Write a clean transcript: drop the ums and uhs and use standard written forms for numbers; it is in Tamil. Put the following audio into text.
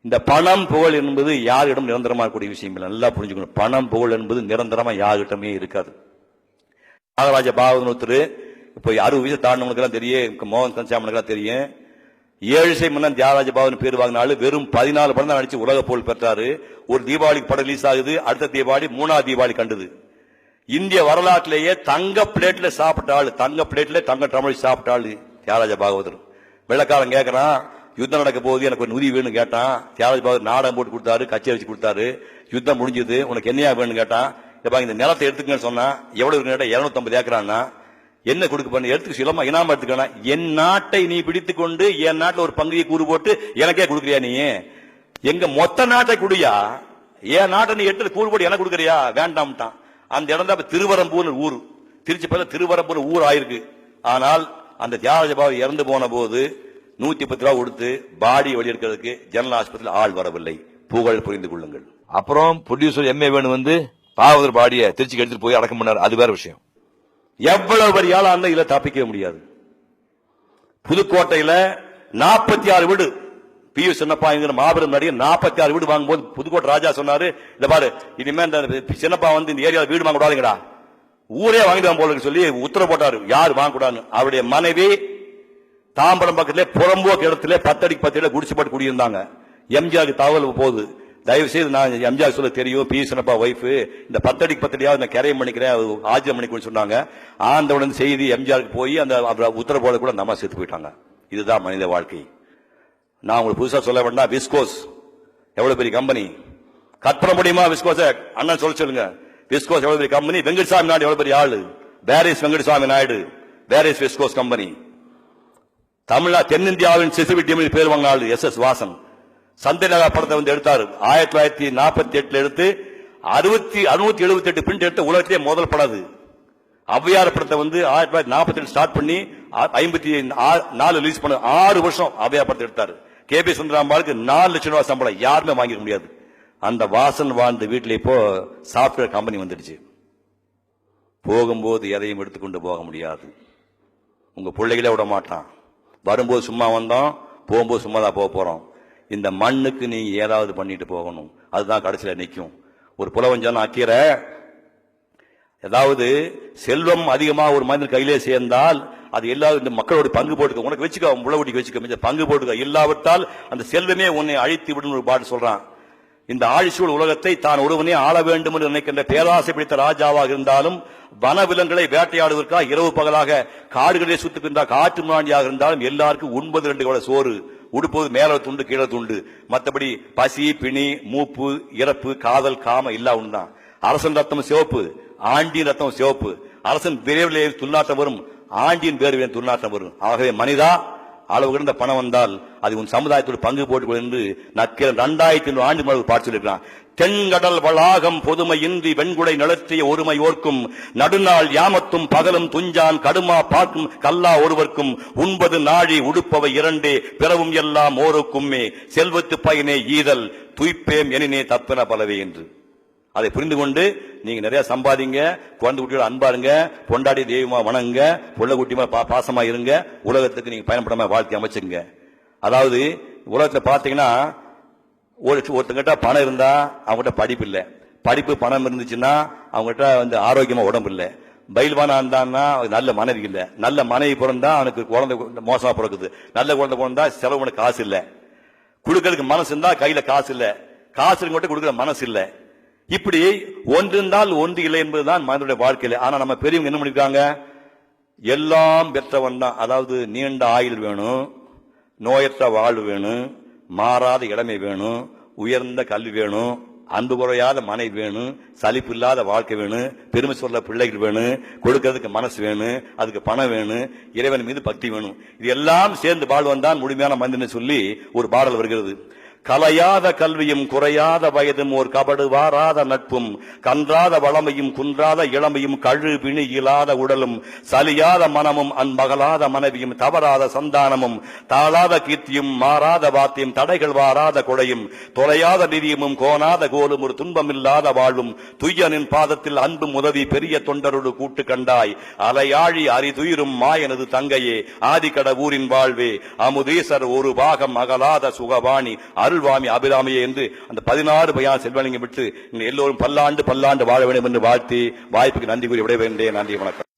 இந்த பணம் புகழ் என்பது யாரிடம் நிரந்தரமாக கூடிய விஷயம் இல்லை. நல்லா புரிஞ்சுக்கணும். பணம் புகழ் என்பது நிரந்தரமா யார்கிட்டமே இருக்காது. நாகராஜ பாகவதன் ஒருத்தர் இப்போ 60 வயசு தாண்டவங்களுக்கு எல்லாம் தெரியும், மோகன் கன்சாமனுக்கு தெரியும். 7 இசை மன்னன் தியாகராஜ பாகவதன் பேர் வாங்கினாலும் வெறும் 14 படம் தான் நடிச்சு உலக புகழ் பெற்றாரு. ஒரு தீபாவளிக்கு படம் ரிலீஸ் ஆகுது, அடுத்த தீபாவளி 3வது தீபாவளி கண்டது. இந்திய வரலாற்றிலேயே தங்க பிளேட்ல சாப்பிட்டாள், தங்க பிளேட்ல தங்க தமிழ் சாப்பிட்டாள் தியாகராஜ பாகவதர். வெள்ளக்காரன் கேட்கறான், யுத்தம் நடக்க போகுது, எனக்கு ஒரு நிதி வேணும்னு கேட்டான். தியாகராஜ பாகவதர் நாடகம் போட்டு கொடுத்தாரு, கச்சேரி வச்சு கொடுத்தாரு. யுத்தம் முடிஞ்சது, உனக்கு என்னையா வேணும்னு கேட்டான். இந்த நிலத்தை எடுத்துக்கன்னு சொன்னா, எவ்வளவு இருக்கு? 250 ஏக்கரான்னா. என்ன கொடுக்க பண்ண? எடுத்துக்க சொல்லாம இனாம எடுத்துக்கணும். என் நாட்டை நீ பிடித்துக் கொண்டு என் நாட்டில் ஒரு பங்குயை கூறு போட்டு எனக்கே கொடுக்குறியா? நீ எங்க மொத்த நாட்டை குடியா? என் நாட்டை நீ எடுத்து கூறு போட்டு எனக்கு கொடுக்குறியா? வேண்டாம்ட்டான். அந்த இடம் தான் திருவரம்பூர் ஊர். திருச்சி பல திருவரம்பூர் ஊர் ஆயிருக்கு. ஆனால் அந்த தியாகராஜ பாகவதர் இறந்து போன போது 110 ரூபா கொடுத்து பாடி வெளியெடுக்கிறதுக்கு ஜெனரல் ஆஸ்பத்திரியில் ஆள் வரவில்லை. புகழ் புரிந்து கொள்ளுங்கள். அப்புறம் ப்ரொடியூசர் எம்ஏ வேணு வந்து பாகவதர் பாடிய திருச்சிக்கு எடுத்துட்டு போய் அடக்கம் பண்ணார். அது வேற விஷயம். எவ்வளவு பெரிய ஆளா இருந்தா இதுல தப்பிக்க முடியாது. புதுக்கோட்டையில 46 வீடு பியூ சின்னப்பா மாபெரும் நடிகர் 46 வீடு வாங்கும்போது புதுக்கோட்டை ராஜா சொன்னாரு, இந்த பாரு இனிமே இந்த சின்னப்பா வந்து இந்த ஏரியாவில் வீடு வாங்க கூடாதுங்கடா, ஊரே வாங்கிட்டு போல சொல்லி உத்தரவு போட்டாரு. யாரு வாங்க கூடாது? அவருடைய மனைவி தாம்பரம் பக்கத்திலே புறம்போக்கு இடத்துல 10 அடிக்கு 10 இடம் குடிச்சு போட்டு குடியிருந்தாங்க. எம்ஜிஆருக்கு தகவல் போகுது, தயவு செய்து நான் எம்ஜிஆர் சொல்ல தெரியும், பி சின்னப்பா ஒய்ஃப் இந்த 10 அடிக்கு 10 அடியாவது நான் கரையம் பண்ணிக்கிறேன், ஆஜியம் பண்ணிக்கணும்னு சொன்னாங்க. ஆண்டவுடன் செய்தி எம்ஜிஆருக்கு போய் அந்த உத்தரவு போட கூட நம்ம செத்து போயிட்டாங்க. இதுதான் மனித வாழ்க்கை. நான் உங்களுக்கு புதுசா சொல்ல வேண்டாம். விஸ்கோஸ் எவ்வளவு பெரிய கம்பெனி, கற்பனை முடியுமா? விஸ்கோஸ் அண்ணன் சொல்லுங்க. விஸ்கோஸ் எவ்வளவு பெரிய கம்பெனி. வெங்கட்சாமி நாயுடு எவ்வளவு பெரிய ஆளு. Parry's Venkatasamy Naidu, Parry's viscose company. Tamil Nadu தென்னிந்தியாவின் சிசுவிட்டியம் பேர் வாங்கின ஆளு எஸ் எஸ் வாசன். சந்தை நகர் படத்தை வந்து எடுத்தாரு. 1948 எடுத்து 678 பிரிண்ட் எடுத்து உலகத்திலே முதல் படம். ஔவையார் படத்தை வந்து 1948 ஸ்டார்ட் பண்ணி 54 ரிலீஸ் பண்ண 6 வருஷம் ஔவையார் படத்தை எடுத்தாரு. கே.பி. சுந்தராம்பாளுக்கு 4 லட்சம் ரூபாய் சம்பளம், யாருமே வாங்கிக்க முடியாது. அந்த வாசன் வாழ்ந்த வீட்டில் இப்போ சாப்ட்வேர் கம்பெனி வந்துடுச்சு. போகும்போது எதையும் எடுத்துக்கொண்டு போக முடியாது. உங்க பிள்ளைகளே விட மாட்டான். வரும்போது சும்மா வந்தோம், போகும்போது சும்மா தான் போக போறோம். இந்த மண்ணுக்கு நீங்க ஏதாவது பண்ணிட்டு போகணும். அதுதான் கடைசியில நிற்கும். ஒரு புலவஞ்சன் அக்கீரை, ஏதாவது செல்வம் அதிகமா ஒரு மனிதன் கையிலே சேர்ந்தால் அது எல்லாரும் இந்த மக்களோட பங்கு போட்டுக்க, உனக்கு வச்சுக்க, முளவட்டிக்கு வச்சுக்க, பங்கு போட்டுக்க, இல்லாவிட்டால் அந்த செல்வமே உன்னை அழித்து விடும் ஒரு பாட்டு சொல்றான். இந்த ஆழிசூழ் உலகத்தை தான் ஒருவனே ஆள வேண்டும் என்று நினைக்கின்ற பேராசை பிடித்த ராஜாவாக இருந்தாலும், வனவிலங்குகளை வேட்டையாடுவதற்காக இரவு பகலாக காடுகளை சுத்துகின்ற காட்டு முன்னாடியாக இருந்தாலும் எல்லாருக்கும் 9 கூட சோறு, உடுப்பது மேல துண்டு கீழே துண்டு, மற்றபடி பசி பிணி மூப்பு இறப்பு காதல் காம இல்லா உண்டான். அரசன் ரத்தம் சிவப்பு, ஆண்டியின் ரத்தம் சிவப்பு. அரசன் விரைவிலே துர்நாற்றம் வரும், ஆண்டியின் பேர் துர்நாற்றம் வரும். ஆகவே மனிதா, அளவு கிடந்த பணம் வந்தால் அது உன் சமுதாயத்தோடு பங்கு போட்டுக்கொள் என்று நக்கீரன் 2500 ஆண்டு முன்னாடி பாட்டு சொல்லியிருக்கிறான். தென்கடல் வளாகம் பொதுமையின்றி வெண்குடை நிலற்றிய ஒருமை ஓர்க்கும், நடுநாள் யாமத்தும் பகலும் துஞ்சான் கடுமா பார்க்கும் கல்லா ஒருவர்க்கும், 9 நாழி உடுப்பவை 2 பிறவும் எல்லாம் ஓருக்கும்மே, செல்வத்து பயனே ஈதல் துய்ப்பேம் எனினே தப்பென பலவே என்று. அதை புரிந்து கொண்டு நீங்க நிறைய சம்பாதிங்க, குழந்தை குட்டியோட அன்பாருங்க, பொண்டாடி தெய்வமா வணங்குங்க, புள்ள குட்டிமா பாசமா இருங்க, உலகத்துக்கு நீங்க பயன்படாம வாழ்க்கை அமைச்சுங்க. அதாவது உலகத்துல பாத்தீங்கன்னா ஒருத்தங்கிட்ட பணம் இருந்தா அவங்ககிட்ட படிப்பு இல்லை, படிப்பு பணம் இருந்துச்சுன்னா அவங்ககிட்ட வந்து ஆரோக்கியமா உடம்பு இல்லை, பயில்வானா இருந்தான்னா நல்ல மனைவி இல்லை, நல்ல மனைவி பிறந்தா அவனுக்கு குழந்தை மோசமா பிறகுது, நல்ல குழந்தை பிறந்தா செலவு காசு இல்லை, கொடுக்கறதுக்கு மனசு இருந்தா கையில காசு இல்லை, காசு மட்டும் கொடுக்குற மனசு இல்லை. இப்படி ஒன்று இருந்தால் ஒன்று இல்லை என்பதுதான் மனிதனுடைய வாழ்க்கையில. ஆனா நம்ம பெரியவங்க என்ன பண்ணிருக்காங்க, எல்லாம் பெற்றவன் தான். அதாவது நீண்ட ஆயுள் வேணும், நோயற்ற வாழ்வு வேணும், மாறாத இளமை வேணும், உயர்ந்த கல்வி வேணும், அன்பு குறையாத மனைவி வேணும், சலிப்பு இல்லாத வாழ்க்கை வேணும், பெருமை சொல்ல பிள்ளைகள் வேணும், கொடுக்கிறதுக்கு மனசு வேணும், அதுக்கு பணம் வேணும், இறைவன் மீது பக்தி வேணும். இது எல்லாம் சேர்ந்து வாழ்வன் தான் முழுமையான மனிதன் சொல்லி ஒரு பாடல் வருகிறது. கலையாத கல்வியும் குறையாத வயதும் ஓர் கபடு வாராத நட்பும், கன்றாத வளமையும் குன்றாத இளமையும் கழு பிணி இல்லாத உடலும், சலியாத மனமும் அன்பகலாத மனைவியும் தவறாத சந்தானமும், தாளாத கீர்த்தியும் மாறாத வாத்தியம் தடைகள் வாராத கொடையும், தொலையாத நிதியமும் கோணாத கோலும் ஒரு துன்பமில்லாத வாழ்வும், துய்யனின் பாதத்தில் அன்பும் உதவி பெரிய தொண்டரோடு கூட்டு கண்டாய், அலையாழி அரிதுயிரும் மாயனது தங்கையே ஆதிக்கட ஊரின் வாழ்வே, அமுதீசர் ஒரு பாகம் அகலாத சுகவாணி அருள்வாமி அபிராமியே என்று அந்த 16 பையன் செல்வலிங்கம் விட்டு எல்லோரும் பல்லாண்டு பல்லாண்டு வாழ வேண்டும் என்று வாழ்த்தி வாய்ப்புக்கு நன்றி கூறி விடைபெறுகின்றேன். நன்றி, வணக்கம்.